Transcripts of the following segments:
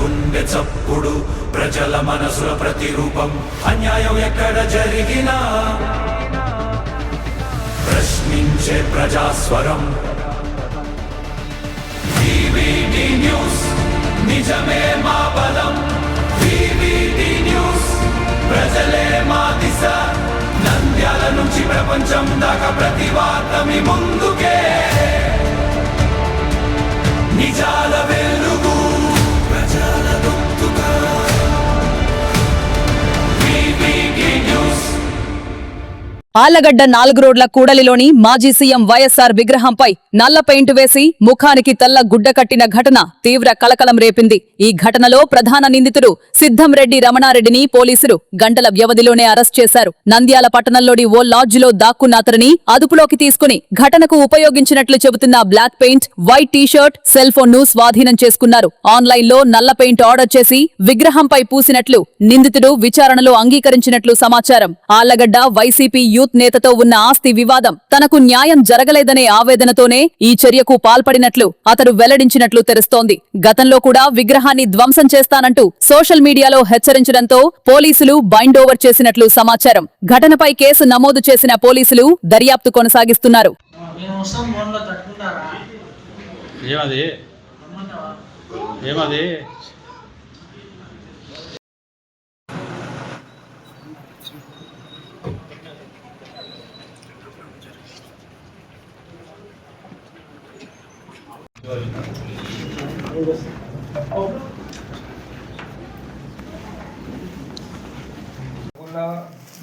గుండె చప్పుడు ప్రజల మనసుల ప్రతిరూపం అన్యాయం ఎక్కడ జరిగినా ప్రశ్నించే ప్రజాస్వరం వివిడి న్యూస్ నిజమే మా బలం వివిడి న్యూస్ ప్రజలే మా దిశ నంద్యాల నుంచి ప్రపంచం దాకా ప్రతి వార్త మీ ముందుకే నిజాల వెలుగు ప్రజల గొంతుగా వివిడి న్యూస్. ఆళ్లగడ్డ 4 రోడ్ల కూడలిలోని మాజీ సీఎం వైఎస్ఆర్ విగ్రహంపై నల్ల పెయింట్ వేసి ముఖానికి తెల్ల గుడ్డ కట్టిన ఘటన తీవ్ర కలకలం రేపింది. ఈ ఘటనలో ప్రధాన నిందితుడు సిద్ధంరెడ్డి రమణారెడ్డిని పోలీసులు గంటల వ్యవధిలోనే అరెస్ట్ చేశారు. నంద్యాల పట్టణంలోని ఓ లాడ్జిలో దాక్కున్న అతనిని అదుపులోకి తీసుకుని ఘటనకు ఉపయోగించినట్లు చెబుతున్న black paint, white T shirt, cell phone ను స్వాధీనం చేసుకున్నారు. ఆన్లైన్ లో నల్ల పెయింట్ ఆర్డర్ చేసి విగ్రహంపై పూసినట్లు నిందితుడు విచారణలో అంగీకరించినట్లు సమాచారం. ఆళ్లగడ్డ వైసీపీ యూత్ నేతతో ఉన్న ఆస్తి వివాదం తనకు న్యాయం జరగలేదనే ఆవేదనతోనే ఈ చర్యకు పాల్పడినట్లు అతడు వెల్లడించినట్లు తెలుస్తోంది. గతంలో కూడా విగ్రహాన్ని ధ్వంసం చేస్తానంటూ సోషల్ మీడియాలో హెచ్చరించడంతో పోలీసులు బైండ్ ఓవర్ చేసినట్లు సమాచారం. ఘటనపై కేసు నమోదు చేసిన పోలీసులు దర్యాప్తు కొనసాగిస్తున్నారు.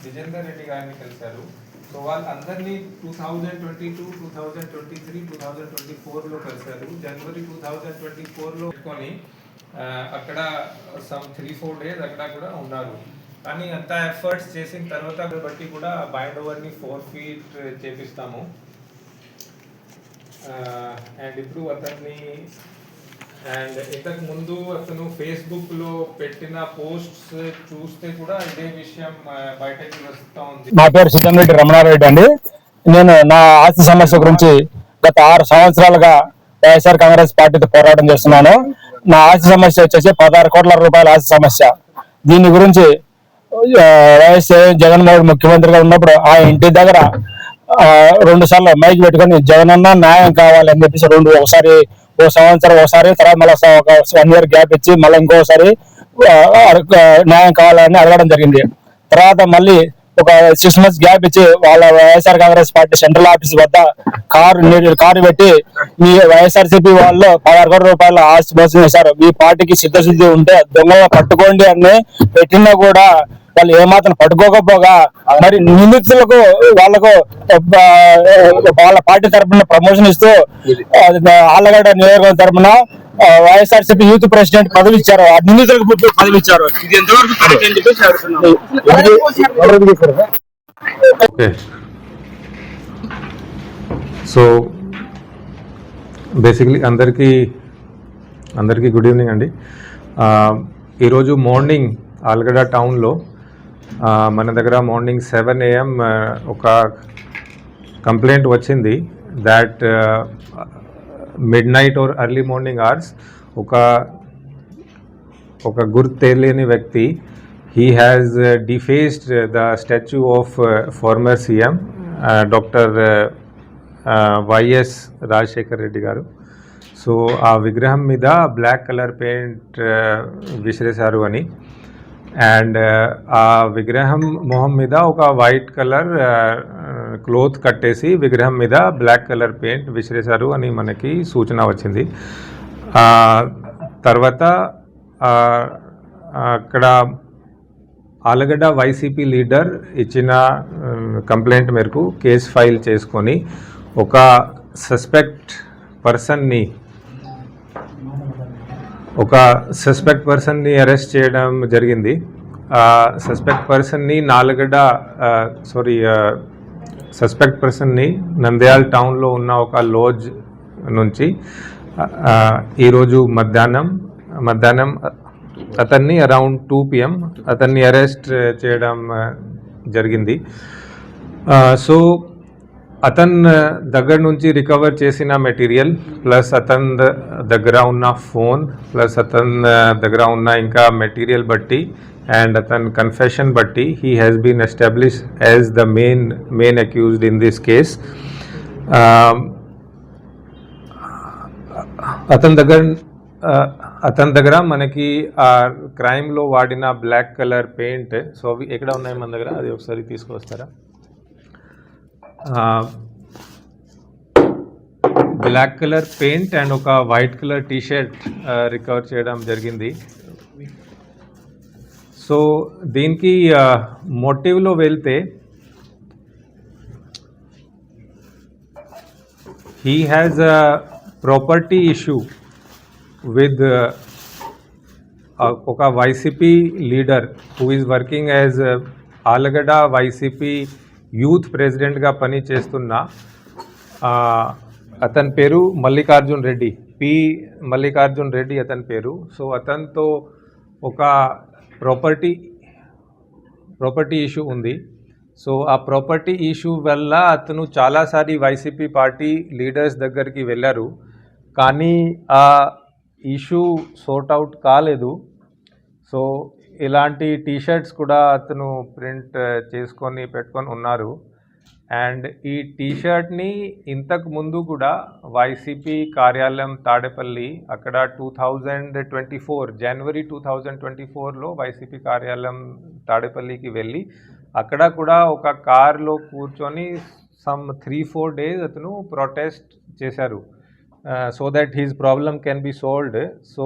విజేందర్ రెడ్డి గారిని కలిశారు. సో వాళ్ళందరినీ 2022, 2023, 2024లో కలిశారు. జనవరి 2024లో పెట్టుకొని అక్కడ సమ్ 3-4 డేస్ అక్కడ కూడా ఉన్నారు. కానీ అంత ఎఫర్ట్స్ చేసిన తర్వాత బట్టి కూడా బైండ్ ఓవర్ని 4 feet చేపిస్తాము. అండ్ ఇప్పుడు అతన్ని అండ్ ఇంతకు ముందు అతను ఫేస్బుక్లో పెట్టిన పోస్ట్స్ చూస్తే కూడా ఇదే విషయం బయటకి వస్తూ ఉంది. నా పేరు సిద్ధంరెడ్డి రమణారెడ్డి అండి. నేను నా ఆస్తి సమస్య గురించి గత 6 సంవత్సరాలుగా వైఎస్ఆర్ కాంగ్రెస్ పార్టీతో పోరాటం చేస్తున్నాను. నా ఆస్తి సమస్య వచ్చేసి 16 కోట్ల రూపాయల ఆస్తి సమస్య. దీని గురించి వైఎస్ జగన్మోహన్ ముఖ్యమంత్రిగా ఉన్నప్పుడు ఆ ఇంటి దగ్గర 2 సార్లు మైక్ పెట్టుకొని జగనన్న న్యాయం కావాలని చెప్పేసి ఒకసారి ఓ సంవత్సరం ఒకసారి తర్వాత మళ్ళీ ఒక 1 year గ్యాప్ ఇచ్చి మళ్ళీ ఇంకోసారి న్యాయం కావాలని అడగడం జరిగింది. తర్వాత మళ్ళీ ఒక 6 months గ్యాప్ ఇచ్చి వాళ్ళ YSR Congress party central office వద్ద కారు పెట్టి మీ వైఎస్ఆర్సీపీ వాళ్ళు 16 కోట్ల రూపాయల ఆస్తి మోసం చేశారు, మీ పార్టీకి సిద్ధశుద్ధి ఉంటే దొంగగా పట్టుకోండి అని పెట్టినా కూడా వాళ్ళు ఏమాత్రం పట్టుకోకపోగా మరి నిందితులకు వాళ్ళకు వాళ్ళ పార్టీ తరఫున ప్రమోషన్ ఇస్తూ ఆళ్లగడ్డ నియోజకవర్గం తరఫున వైఎస్ఆర్సీపీ యూత్ ప్రెసిడెంట్ పదవి ఇచ్చారు. ఆ నిందితులకు పదవి ఇచ్చారు. ఇది ఎంతవరకు కరెక్ట్ అని చెప్పేసి సో బేసిక్లీ అందరికీ గుడ్ ఈవినింగ్ అండి. ఈరోజు మార్నింగ్ ఆళ్లగడ్డ టౌన్లో మన దగ్గర మార్నింగ్ 7 AM ఒక కంప్లైంట్ వచ్చింది that midnight or early morning hours ఒక గుర్తు తెలియని వ్యక్తి he has defaced the statue of former CM Dr. YS Rajasekhar Reddy గారు. సో ఆ విగ్రహం మీద బ్లాక్ కలర్ పెయింట్ విసిరేశారు అని అండ్ ఆ విగ్రహం మొహం మీద ఒక వైట్ కలర్ క్లోత్ కట్టేసి విగ్రహం మీద బ్లాక్ కలర్ పెయింట్ విసిరేశారు అని మనకి సూచన వచ్చింది. తర్వాత అక్కడ ఆళ్లగడ్డ వైసీపీ లీడర్ ఇచ్చిన కంప్లైంట్ మేరకు కేసు ఫైల్ చేసుకొని ఒక సస్పెక్ట్ పర్సన్ని అరెస్ట్ చేయడం జరిగింది. సస్పెక్ట్ పర్సన్ని నంద్యాల టౌన్లో ఉన్న ఒక లాడ్జ్ నుంచి ఈరోజు మధ్యాహ్నం అతన్ని అరౌండ్ 2 PM అతన్ని అరెస్ట్ చేయడం జరిగింది. సో అతన్ దగ్గర నుంచి రికవర్ చేసిన మెటీరియల్ ప్లస్ అతన్ దగ్గర ఉన్న ఫోన్ ప్లస్ అతన్ దగ్గర ఉన్న ఇంకా మెటీరియల్ బట్టి అండ్ అతన్ కన్ఫెషన్ బట్టి he has been established as the main accused in this case. అతని దగ్గర మనకి ఆ క్రైమ్లో వాడిన బ్లాక్ కలర్ పెయింట్, సో అవి ఎక్కడ ఉన్నాయి మన దగ్గర, అది ఒకసారి తీసుకొస్తారా? బ్లాక్ కలర్ పెయింట్ అండ్ ఒక white colour T shirt recover చేయడం జరిగింది. సో దీనికి మోటివ్లో వెళ్తే he has a property issue with ఒక YCP leader who is working as Allagadda YCP youth ప్రెసిడెంట్గా పని చేస్తున్న అతని పేరు మల్లికార్జున్ రెడ్డి, మల్లికార్జున్ రెడ్డి అతని పేరు. సో అతనితో ఒక ప్రాపర్టీ ఇష్యూ ఉంది. సో ఆ ప్రాపర్టీ ఇష్యూ వల్ల అతను చాలాసారి వైసీపీ పార్టీ లీడర్స్ దగ్గరికి వెళ్ళారు, కానీ ఆ ఇష్యూ సార్ట్ అవుట్ కాలేదు. సో ఇలాంటి టీషర్ట్స్ కూడా అతను ప్రింట్ చేసుకొని పెట్టుకొని ఉన్నారు. అండ్ ఈ టీషర్ట్ని ఇంతకు ముందు కూడా వైసీపీ కార్యాలయం తాడేపల్లి అక్కడ 2024 జనవరి 2024లో వైసీపీ కార్యాలయం తాడేపల్లికి వెళ్ళి అక్కడ కూడా ఒక కార్లో కూర్చొని సమ్ 3-4 days అతను ప్రొటెస్ట్ చేశారు, so that he's problem can be solved. So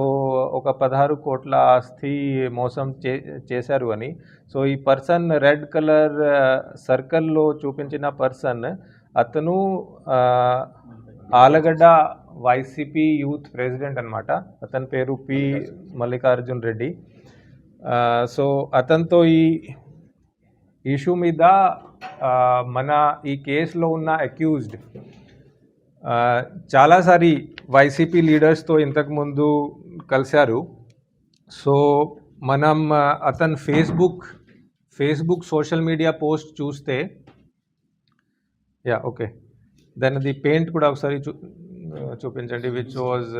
ఒక 16 కోట్ల ఆస్తి మోసం చేశారు అని. సో ఈ పర్సన్ రెడ్ కలర్ సర్కిల్లో చూపించిన పర్సన్ అతను ఆలగడ్డ వైసీపీ యూత్ ప్రెసిడెంట్ అనమాట. అతని పేరు మల్లికార్జున్ రెడ్డి. సో అతనితో ఈ ఇష్యూ మీద మన ఈ కేసులో ఉన్న అక్యూజ్డ్ చాలాసారి వైసీపీ లీడర్స్తో ఇంతకుముందు కలిశారు. సో మనం అతని ఫేస్బుక్ సోషల్ మీడియా పోస్ట్ చూస్తే ఓకే దానిది పెయింట్ కూడా ఒకసారి చూపించండి, which was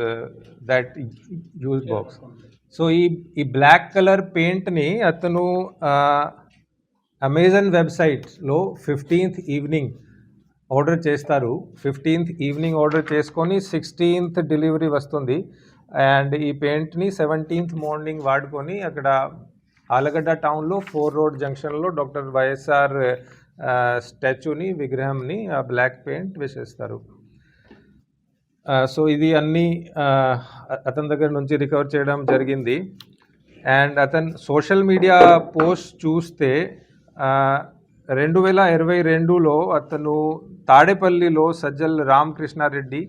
that use box. So ఈ బ్లాక్ కలర్ పెయింట్ని అతను అమెజాన్ వెబ్సైట్లో 15th ఈవినింగ్ ఆర్డర్ చేస్తారు. 15th ఈవినింగ్ ఆర్డర్ చేసుకొని 16th డెలివరీ వస్తుంది. అండ్ ఈ పెయింట్ని 17th మార్నింగ్ వాడుకొని అక్కడ ఆలగడ్డ టౌన్లో 4 రోడ్ జంక్షన్లో డాక్టర్ వైఎస్ఆర్ స్టాచ్యూని విగ్రహంని ఆ బ్లాక్ పెయింట్ వేసేస్తారు. సో ఇది అన్నీ అతని దగ్గర నుంచి రికవర్ చేయడం జరిగింది. అండ్ అతను సోషల్ మీడియా పోస్ట్ చూస్తే 2022లో అతను తాడేపల్లిలో సజ్జల రామకృష్ణారెడ్డి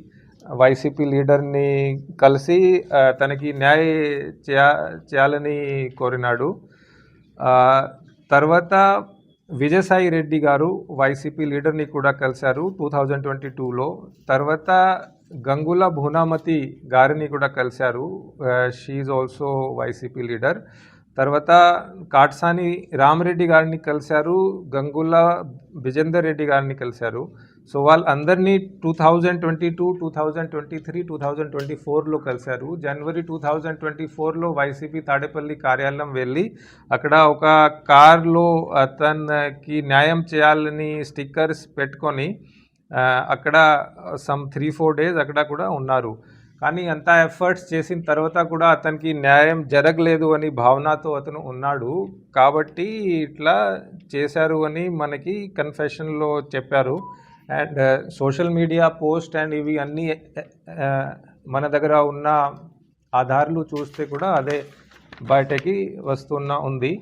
వైసీపీ లీడర్ని కలిసి తనకి చేయాలని కోరినాడు. తర్వాత విజయసాయి రెడ్డి గారు వైసీపీ లీడర్ని కూడా కలిశారు 2022లో. తర్వాత గంగుల భూనామతి గారిని కూడా కలిశారు, she is also YCP leader. తర్వాత కాట్సాని రామరెడ్డి గారిని కలిశారు, గంగుల విజేందర్ రెడ్డి గారిని కలిశారు. సో వాళ్ళందరినీ 2022, 2023, 2024లో కలిశారు. జనవరి 2024లో వైసీపీ తాడేపల్లి కార్యాలయం వెళ్ళి అక్కడ ఒక కార్లో అతనికి న్యాయం చేయాలని స్టిక్కర్స్ పెట్టుకొని అక్కడ సమ్ 3-4 days అక్కడ కూడా ఉన్నారు. కానీ అంత ఎఫర్ట్స్ చేసిన తర్వాత కూడా అతనికి న్యాయం జరగలేదు అని భావనతో అతను ఉన్నాడు. కాబట్టి ఇట్లా చేశారు అని మనకి కన్ఫెషన్లో చెప్పారు. And social media post and ఇవి అన్నీ మన దగ్గర ఉన్న ఆధారాలు చూస్తే కూడా అదే బయటకి ఉంది.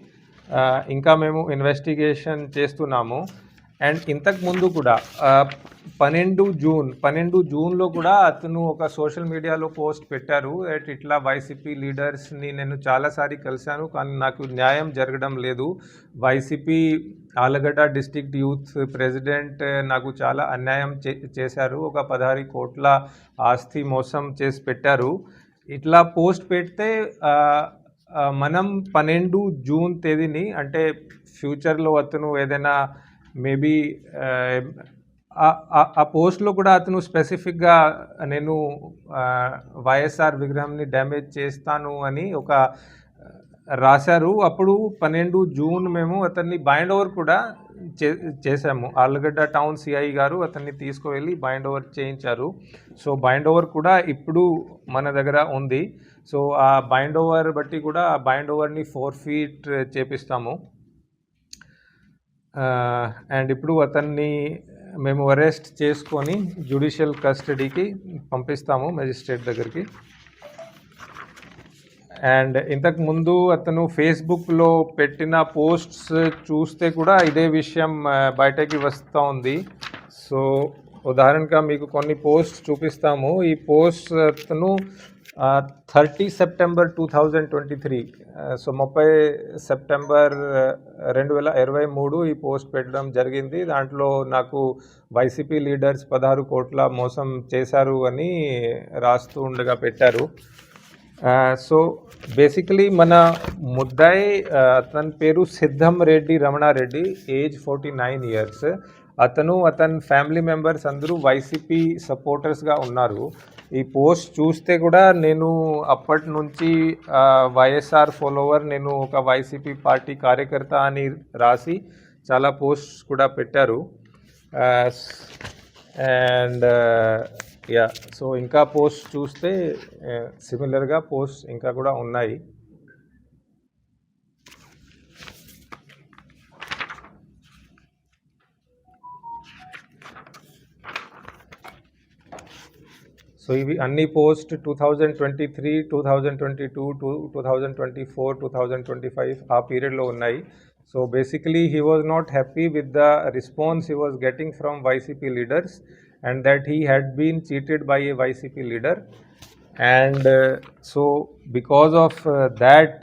ఇంకా మేము ఇన్వెస్టిగేషన్ చేస్తున్నాము. అండ్ ఇంతకు ముందు కూడా 12 జూన్లో కూడా అతను ఒక సోషల్ మీడియాలో పోస్ట్ పెట్టారు, ఇట్లా వైసీపీ లీడర్స్ని నేను చాలాసారి కలిశాను కానీ నాకు న్యాయం జరగడం లేదు. YCP Allagadda district youth president నాకు చాలా అన్యాయం చేశారు, ఒక 16 కోట్ల ఆస్తి మోసం చేసి పెట్టారు. ఇట్లా పోస్ట్ పెడితే మనం 12 జూన్ తేదీని అంటే ఫ్యూచర్లో అతను ఏదైనా మేబీ ఆ పోస్ట్లో కూడా అతను స్పెసిఫిక్గా నేను వైఎస్ఆర్ విగ్రహంని డ్యామేజ్ చేస్తాను అని ఒక రాశారు. అప్పుడు 12 జూన్ మేము అతన్ని బైండ్ ఓవర్ కూడా చేశాము. ఆళ్ళగడ్డ టౌన్ సిఐ గారు అతన్ని తీసుకువెళ్ళి బైండ్ ఓవర్ చేయించారు. సో బైండ్ ఓవర్ కూడా ఇప్పుడు మన దగ్గర ఉంది. సో ఆ బైండ్ ఓవర్ బట్టి కూడా ఆ బైండ్ ఓవర్ని 4 feet చేపిస్తాము. అండ్ ఇప్పుడు అతన్ని మేము అరెస్ట్ చేసుకొని జ్యుడిషియల్ కస్టడీకి పంపిస్తాము మెజిస్ట్రేట్ దగ్గరికి. అండ్ ఇంతకు ముందు అతను ఫేస్బుక్లో పెట్టిన పోస్ట్స్ చూస్తే కూడా ఇదే విషయం బయటకి వస్తూ ఉంది. సో ఉదాహరణగా మీకు కొన్ని పోస్ట్స్ చూపిస్తాము. ఈ పోస్ట్ అతను 30 సెప్టెంబర్ 2023, సో 30 సెప్టెంబర్ 2023 ఈ పోస్ట్ పెట్టడం జరిగింది. దాంట్లో నాకు వైసీపీ లీడర్స్ 16 కోట్ల మోసం చేశారు అని రాస్తూ ఉండగా పెట్టారు. సో బేసికలీ మన ముద్దాయి అతని పేరు సిద్ధం రెడ్డి రమణారెడ్డి, ఏజ్ 49 years. అతని ఫ్యామిలీ మెంబర్స్ అందరూ వైసీపీ సపోర్టర్స్గా ఉన్నారు. ఈ పోస్ట్ చూస్తే కూడా నేను అప్పటి నుంచి వైఎస్ఆర్ ఫాలోవర్, నేను ఒక వైసీపీ పార్టీ కార్యకర్త అని రాసి చాలా పోస్ట్స్ కూడా పెట్టారు. అండ్ యా, సో ఇంకా పోస్ట్ చూస్తే సిమిలర్గా పోస్ట్ ఇంకా కూడా ఉన్నాయి. సో ఇవి అన్ని పోస్ట్ 2023, 2022, 2024, 2025 ఆ పీరియడ్లో ఉన్నాయి. So basically he was not happy with the response he was getting from YCP leaders and that he had been cheated by a YCP leader, and so because of that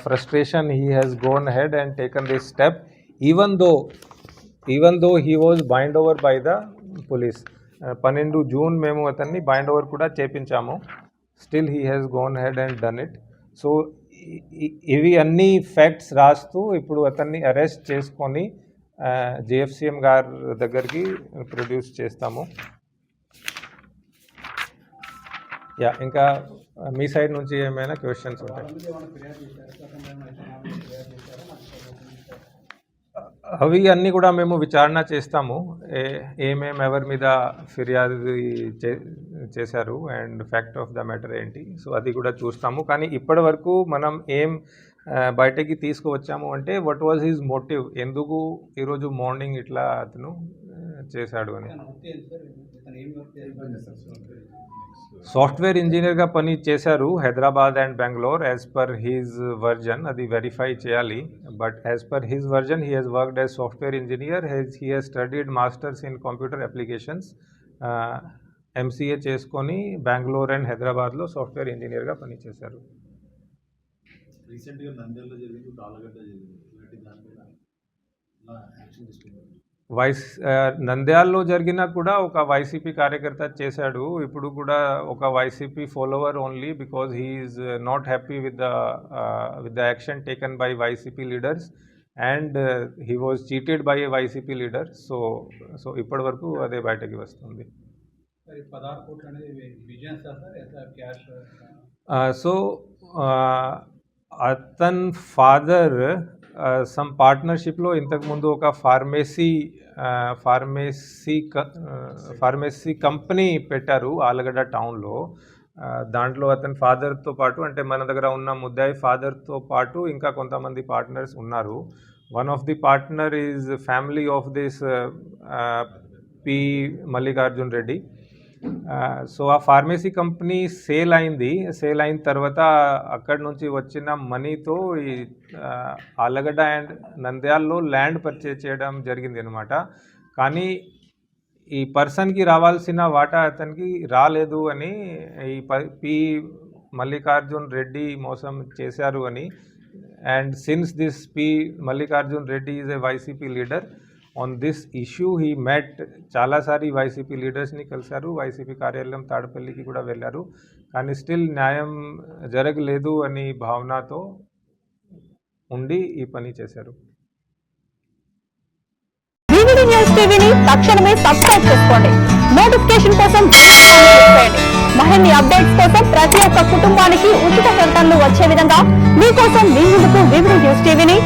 frustration he has gone ahead and taken this step, even though he was bind over by the police. 12 June మేము అతన్ని bind over కూడా చేపించాము. Still he has gone ahead and done it. So ఇవి అన్ని facts రాస్తూ ఇప్పుడు అతన్ని arrest చేసుకొని జేఎఫ్సిఎం గారి దగ్గరికి ప్రొడ్యూస్ చేస్తాము. యా, ఇంకా మీ సైడ్ నుంచి ఏమైనా క్వశ్చన్స్ ఉంటాయి? అవి అన్నీ కూడా మేము విచారణ చేస్తాము. ఏమేమి ఎవరి మీద ఫిర్యాదు చేశారు and fact of the matter ఏంటి, సో అది కూడా చూస్తాము. కానీ ఇప్పటి వరకు మనం ఏం బయటకి తీసుకువచ్చాము అంటే వాట్ వాజ్ హిజ్ మోటివ్, ఎందుకు ఈరోజు మార్నింగ్ ఇట్లా అతను చేశాడు అని. సాఫ్ట్వేర్ ఇంజనీర్గా పని చేశారు Hyderabad and Bengaluru as per his version. అది వెరిఫై చేయాలి. But as per his version he he's worked as software engineer. He he's studied masters in computer applications. MCA చేసుకొని బెంగళూరు అండ్ హైదరాబాద్లో సాఫ్ట్వేర్ ఇంజనీర్గా పనిచేశారు. రీసెంట్గా నంద్యాలలో జరిగింది, ఆళ్ళగడ్డ జరిగింది, ఇలాంటి దానిపైన యాక్షన్ తీసుకున్నారు. నంద్యాలలో జరిగినా కూడా ఒక వైసీపీ కార్యకర్త చేశాడు. ఇప్పుడు కూడా ఒక YCP follower only, because he is not happy with the action taken by YCP leaders and he was cheated by A YCP leader. So ఇప్పటి వరకు అదే బయటకి వస్తుంది. సో అతన్ ఫాదర్ సమ్ పార్ట్నర్షిప్లో ఇంతకుముందు ఒక ఫార్మసీ కంపెనీ పెట్టారు ఆలగడ్డ టౌన్లో. దాంట్లో అతని ఫాదర్తో పాటు, అంటే మన దగ్గర ఉన్న ముద్దాయి ఫాదర్తో పాటు ఇంకా కొంతమంది పార్ట్నర్స్ ఉన్నారు. One of the partner is family of this P Mallikarjun Reddy. So ఆ ఫార్మసీ కంపెనీ సేల్ అయిన తర్వాత అక్కడి నుంచి వచ్చిన మనీతో ఈ ఆళ్ళగడ్డ అండ్ నంద్యాలలో ల్యాండ్ పర్చేజ్ చేయడం జరిగింది అనమాట. కానీ ఈ పర్సన్కి రావాల్సిన వాటా అతనికి రాలేదు అని ఈ పి మల్లికార్జున్ రెడ్డి మోసం చేశారు అని. And since this P Mallikarjun Reddy is a YCP leader, on this issue he met చాలాసారి వైసీపీ లీడర్స్ని కలిశారు. వైసీపీ కార్యాలయం తాడపల్లికి కూడా వెళ్ళారు. కానీ స్టిల్ న్యాయం జరగలేదు అని భావనతో ఉండి ఈ పని చేశారు. తక్షణమే సబ్స్క్రైబ్ చేసుకోండి. నోటిఫికేషన్ కోసం బెల్ ఐకాన్ క్లిక్ చేయండి. మరిన్ని అప్డేట్స్ కోసం ప్రతి ఒక్క కుటుంబానికి ఉచిత ప్రకటనలు వచ్చే విధంగా మీకోసం మీ ముందుకు వివిధ న్యూస్ టీవీని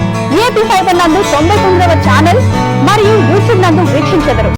ఏపీ ఫైబర్ నందు 99వ ఛానల్ మరియు యూట్యూబ్ నందు వీక్షించెదరు.